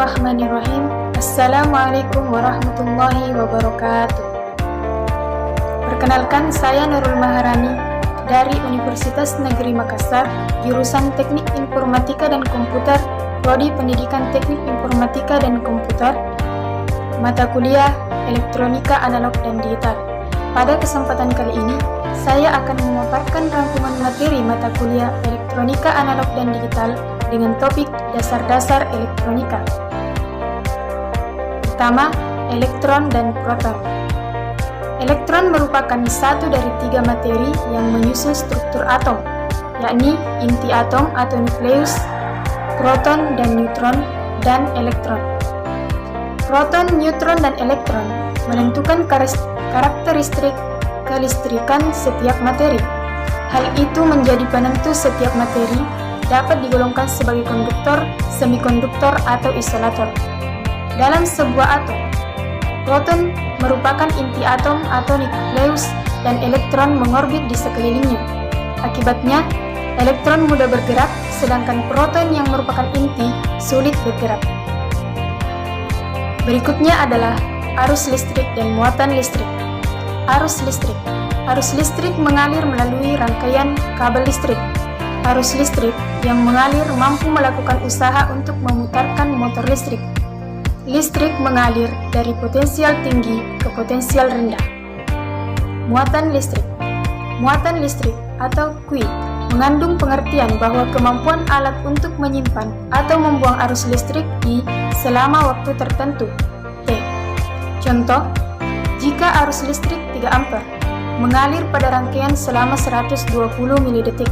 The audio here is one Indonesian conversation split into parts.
Bismillahirrahmanirrahim. Assalamualaikum warahmatullahi wabarakatuh. Perkenalkan, saya Nurul Maharani dari Universitas Negeri Makassar, jurusan Teknik Informatika dan Komputer, Prodi Pendidikan Teknik Informatika dan Komputer, mata kuliah Elektronika Analog dan Digital. Pada kesempatan kali ini, saya akan memaparkan rangkuman materi mata kuliah Elektronika Analog dan Digital dengan topik dasar-dasar elektronika. Pertama, elektron dan proton. Elektron merupakan satu dari tiga materi yang menyusun struktur atom, yakni inti atom atau nukleus, proton dan neutron, dan elektron. Proton, neutron, dan elektron menentukan karakteristik kelistrikan setiap materi. Hal itu menjadi penentu setiap materi dapat digolongkan sebagai konduktor, semikonduktor, atau isolator. Dalam sebuah atom, proton merupakan inti atom atau nukleus dan elektron mengorbit di sekelilingnya. Akibatnya, elektron mudah bergerak, sedangkan proton yang merupakan inti sulit bergerak. Berikutnya adalah arus listrik dan muatan listrik. Arus listrik. Arus listrik mengalir melalui rangkaian kabel listrik. Arus listrik yang mengalir mampu melakukan usaha untuk memutarkan motor listrik. Listrik mengalir dari potensial tinggi ke potensial rendah. Muatan listrik. Muatan listrik atau Q mengandung pengertian bahwa kemampuan alat untuk menyimpan atau membuang arus listrik I selama waktu tertentu, T. Contoh, jika arus listrik 3 ampere mengalir pada rangkaian selama 120 mD,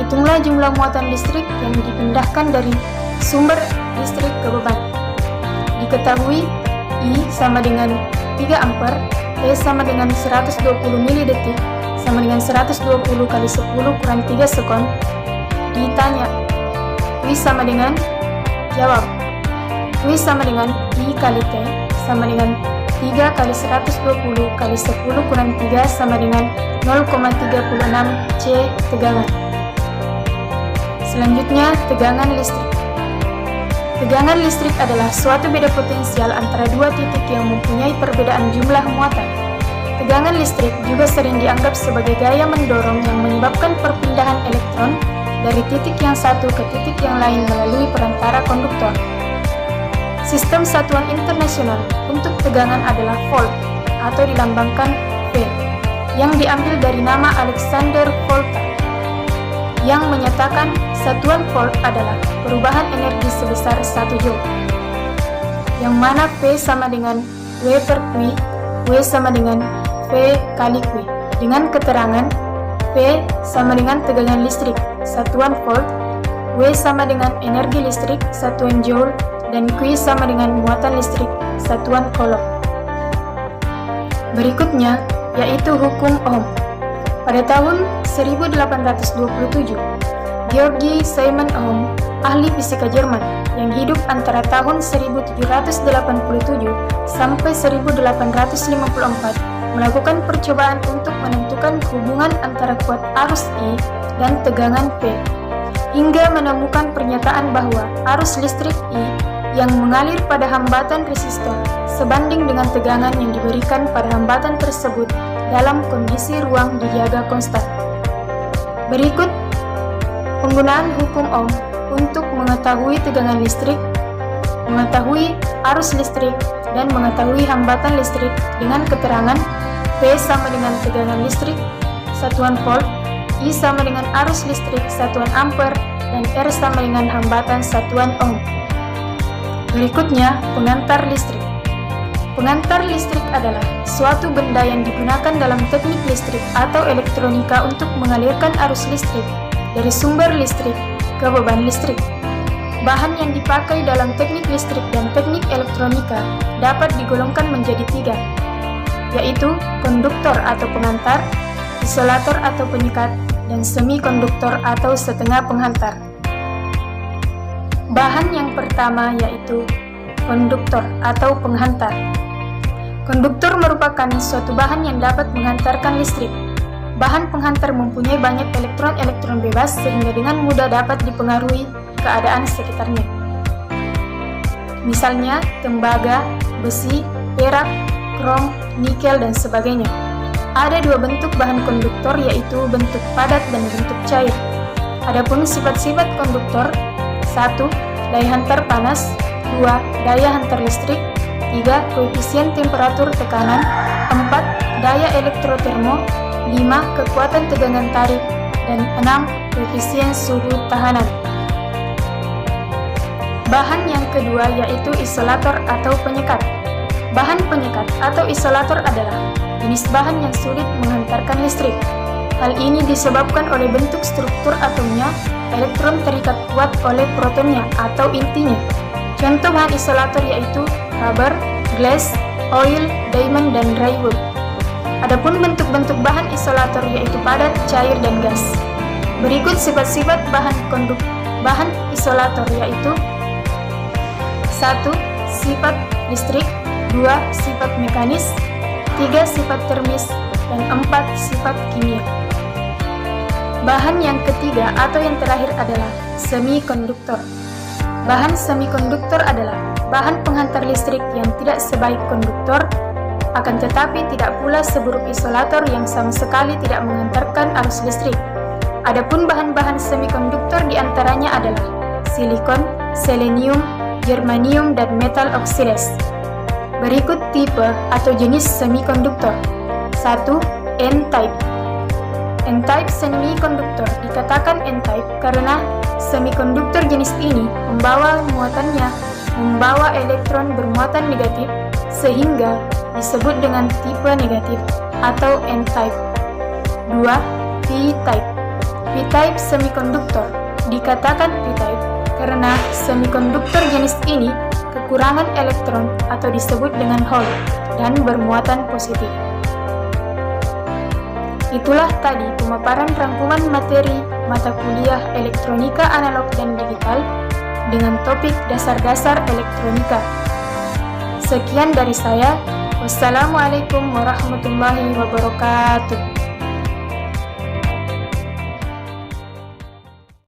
hitunglah jumlah muatan listrik yang dipindahkan dari sumber listrik ke beban. Diketahui I sama dengan 3 ampere, T sama dengan 120 mD, sama dengan 120 kali 10 kurang 3 sekon. Ditanya, Q sama dengan, jawab, Q sama dengan I kali T sama dengan 3 kali 120 kali 10 kurang 3 sama dengan 0,36 C tegangan. Selanjutnya, tegangan listrik. Tegangan listrik adalah suatu beda potensial antara dua titik yang mempunyai perbedaan jumlah muatan. Tegangan listrik juga sering dianggap sebagai gaya mendorong yang menyebabkan perpindahan elektron dari titik yang satu ke titik yang lain melalui perantara konduktor. Sistem satuan internasional untuk tegangan adalah volt atau dilambangkan V, yang diambil dari nama Alexander Volta, yang menyatakan satuan volt adalah perubahan energi sebesar 1 joule, yang mana V sama dengan W per Q, W sama dengan V kali Q, dengan keterangan V sama dengan tegangan listrik, satuan volt, W sama dengan energi listrik, satuan joule, dan Q sama dengan muatan listrik, satuan coulomb. Berikutnya, yaitu hukum Ohm. Pada tahun 1827, Georgi Simon Ohm, ahli fisika Jerman yang hidup antara tahun 1787 sampai 1854, melakukan percobaan untuk menentukan hubungan antara kuat arus I dan tegangan P, hingga menemukan pernyataan bahwa arus listrik I yang mengalir pada hambatan resistor sebanding dengan tegangan yang diberikan pada hambatan tersebut dalam kondisi ruang dijaga konstan. Berikut penggunaan hukum Ohm untuk mengetahui tegangan listrik, mengetahui arus listrik, dan mengetahui hambatan listrik dengan keterangan P sama dengan tegangan listrik, satuan volt, I sama dengan arus listrik, satuan ampere, dan R sama dengan hambatan satuan Ohm. Berikutnya, pengantar listrik. Pengantar listrik adalah suatu benda yang digunakan dalam teknik listrik atau elektronika untuk mengalirkan arus listrik dari sumber listrik ke beban listrik. Bahan yang dipakai dalam teknik listrik dan teknik elektronika dapat digolongkan menjadi 3, yaitu konduktor atau pengantar, isolator atau penyekat, dan semikonduktor atau setengah penghantar. Bahan yang pertama yaitu konduktor atau penghantar. Konduktor merupakan suatu bahan yang dapat menghantarkan listrik. Bahan penghantar mempunyai banyak elektron-elektron bebas sehingga dengan mudah dapat dipengaruhi keadaan sekitarnya. misalnya tembaga, besi, perak, krom, nikel, dan sebagainya. Ada dua bentuk bahan konduktor, yaitu bentuk padat dan bentuk cair. Adapun sifat-sifat konduktor: 1. Daya hantar panas. 2. Daya hantar listrik. 3. Koefisien temperatur tekanan. 4. Daya elektrotermo. 5. Kekuatan tegangan tarik. Dan 6. Koefisien suhu tahanan. Bahan yang kedua yaitu isolator atau penyekat. Bahan penyekat atau isolator adalah jenis bahan yang sulit menghantarkan listrik. Hal ini disebabkan oleh bentuk struktur atomnya, elektron terikat kuat oleh protonnya atau intinya. Contoh bahan isolator yaitu rubber, glass, oil, diamond, dan drywall. Adapun bentuk-bentuk bahan isolator yaitu padat, cair, dan gas. Berikut sifat-sifat bahan isolator yaitu: 1. Sifat listrik. 2. Sifat mekanis. 3. Sifat termis. Dan 4. Sifat kimia. Bahan yang ketiga atau yang terakhir adalah semikonduktor. Bahan semikonduktor adalah bahan penghantar listrik yang tidak sebaik konduktor, akan tetapi tidak pula seburuk isolator yang sama sekali tidak menghantarkan arus listrik. Adapun bahan-bahan semikonduktor diantaranya adalah silikon, selenium, germanium, dan metal oksidase. Berikut tipe atau jenis semikonduktor. 1. N-type. N-type semikonduktor dikatakan N-type karena semikonduktor jenis ini membawa elektron bermuatan negatif, sehingga disebut dengan tipe negatif atau N-type. 2. P-type. P-type semikonduktor dikatakan P-type karena semikonduktor jenis ini kekurangan elektron atau disebut dengan hole dan bermuatan positif. Itulah tadi pemaparan rangkuman materi mata kuliah elektronika analog dan digital dengan topik dasar-dasar elektronika. Sekian dari saya. Wassalamualaikum warahmatullahi wabarakatuh.